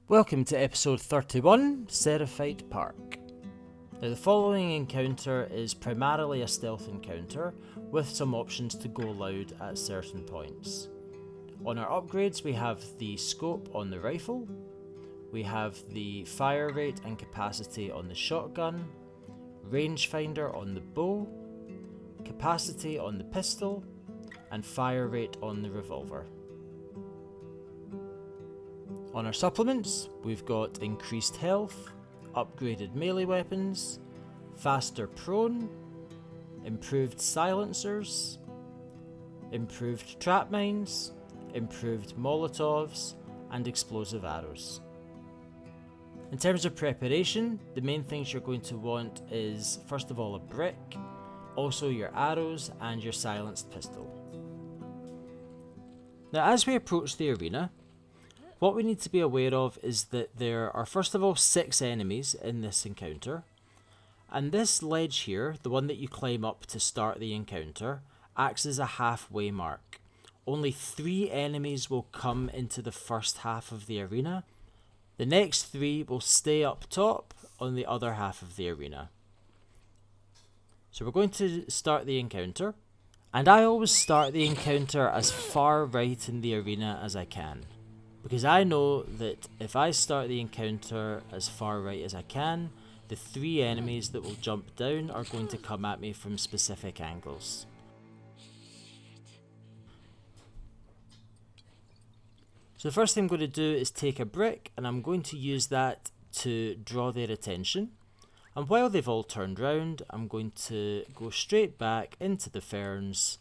Welcome to episode 31, Seraphite Park. Now the following encounter is primarily a stealth encounter with some options to go loud at certain points. On our upgrades we have the scope on the rifle, we have the fire rate and capacity on the shotgun, rangefinder on the bow, capacity on the pistol, and fire rate on the revolver. On our supplements, we've got increased health, upgraded melee weapons, faster prone, improved silencers, improved trap mines, improved molotovs, and explosive arrows. In terms of preparation, the main things you're going to want is first of all a brick, also your arrows and your silenced pistol. Now as we approach the arena, what we need to be aware of is that there are first of all 6 enemies in this encounter, and this ledge here, the one that you climb up to start the encounter, acts as a halfway mark. Only 3 enemies will come into the first half of the arena. The next 3 will stay up top on the other half of the arena. So we're going to start the encounter, and I always start the encounter as far right in the arena as I can. Because I know that if I start the encounter as far right as I can, the 3 enemies that will jump down are going to come at me from specific angles. So the first thing I'm going to do is take a brick, and I'm going to use that to draw their attention. And while they've all turned round, I'm going to go straight back into the ferns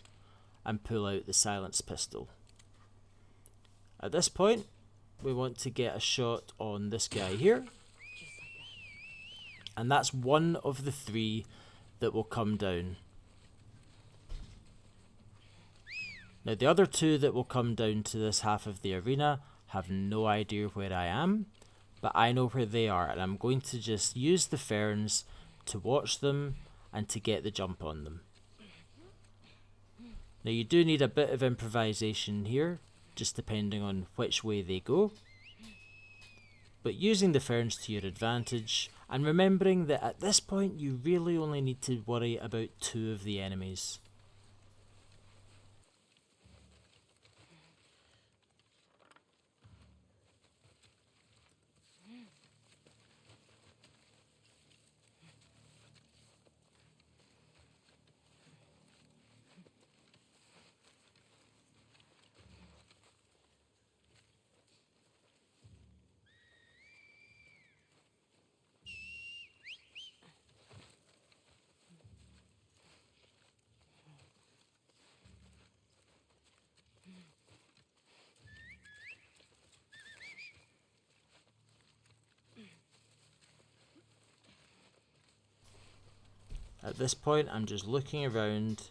and pull out the silenced pistol. At this point, we want to get a shot on this guy here. And that's one of the 3 that will come down. Now the other 2 that will come down to this half of the arena have no idea where I am, but I know where they are, and I'm going to just use the ferns to watch them and to get the jump on them. Now you do need a bit of improvisation here, just depending on which way they go. But using the ferns to your advantage, and remembering that at this point you really only need to worry about 2 of the enemies. At this point I'm just looking around,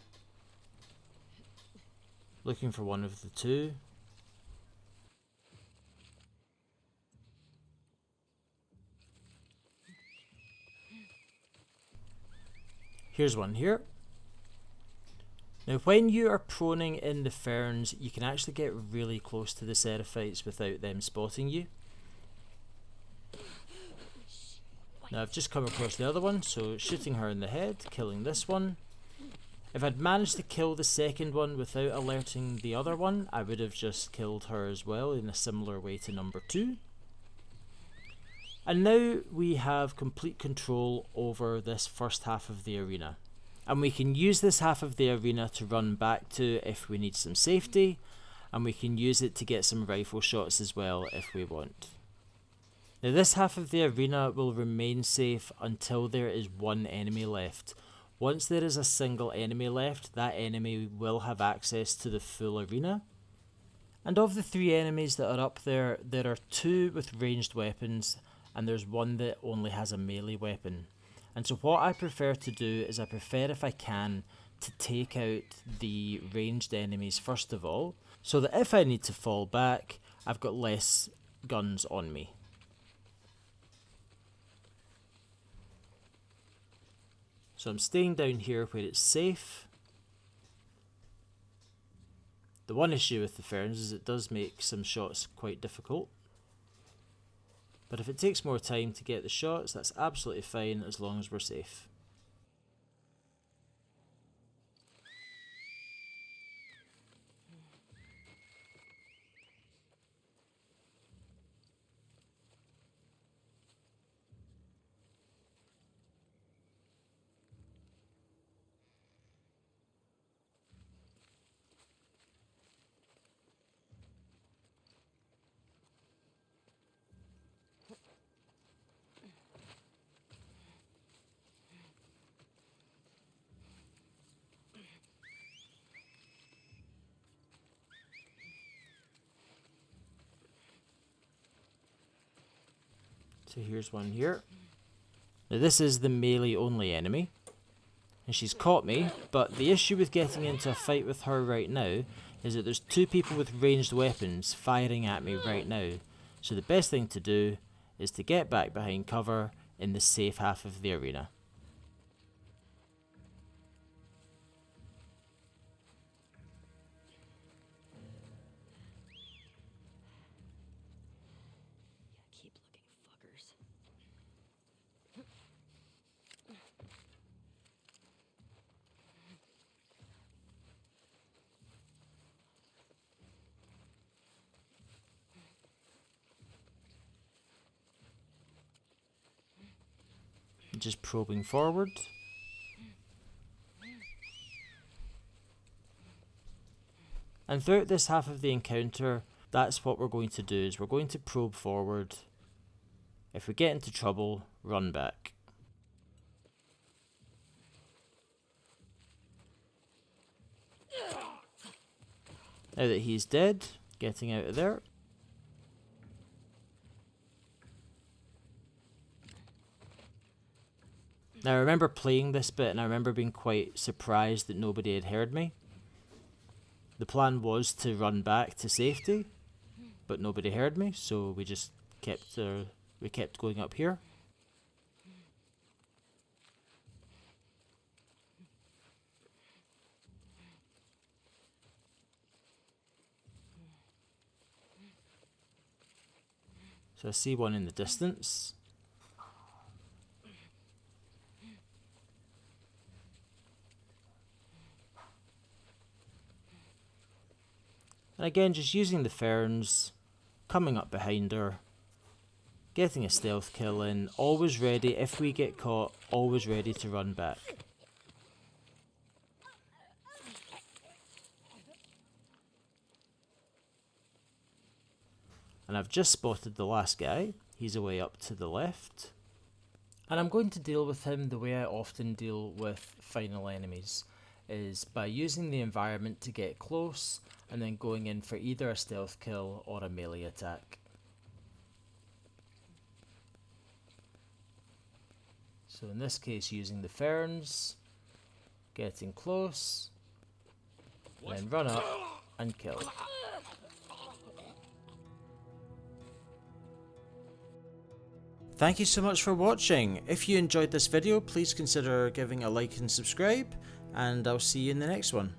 looking for one of the 2. Here's one here. Now when you are proning in the ferns, you can actually get really close to the Seraphites without them spotting you. Now I've just come across the other one, so shooting her in the head, killing this one. If I'd managed to kill the second one without alerting the other one, I would have just killed her as well in a similar way to number 2. And now we have complete control over this first half of the arena. And we can use this half of the arena to run back to if we need some safety, and we can use it to get some rifle shots as well if we want. Now this half of the arena will remain safe until there is 1 enemy left. Once there is a single enemy left, that enemy will have access to the full arena. And of the 3 enemies that are up there, there are 2 with ranged weapons, and there's 1 that only has a melee weapon. And so what I prefer to do is I prefer, if I can, to take out the ranged enemies first of all, so that if I need to fall back, I've got less guns on me. So I'm staying down here where it's safe. The one issue with the ferns is it does make some shots quite difficult. But if it takes more time to get the shots, that's absolutely fine as long as we're safe. So here's one here. Now this is the melee only enemy, and she's caught me, but the issue with getting into a fight with her right now is that there's two people with ranged weapons firing at me right now. So the best thing to do is to get back behind cover in the safe half of the arena. Keep looking, fuckers. Just probing forward. And throughout this half of the encounter, that's what we're going to do, is we're going to probe forward. If we get into trouble, run back. Now that he's dead, getting out of there. Now I remember playing this bit and I remember being quite surprised that nobody had heard me. The plan was to run back to safety, but nobody heard me, so we just kept going up here. So I see one in the distance. And again, just using the ferns, coming up behind her, getting a stealth kill in, always ready, if we get caught, always ready to run back. And I've just spotted the last guy, he's away up to the left. And I'm going to deal with him the way I often deal with final enemies, is by using the environment to get close, and then going in for either a stealth kill or a melee attack. So in this case using the ferns, getting close, then run up and kill. Thank you so much for watching. If you enjoyed this video, please consider giving a like and subscribe, and I'll see you in the next one.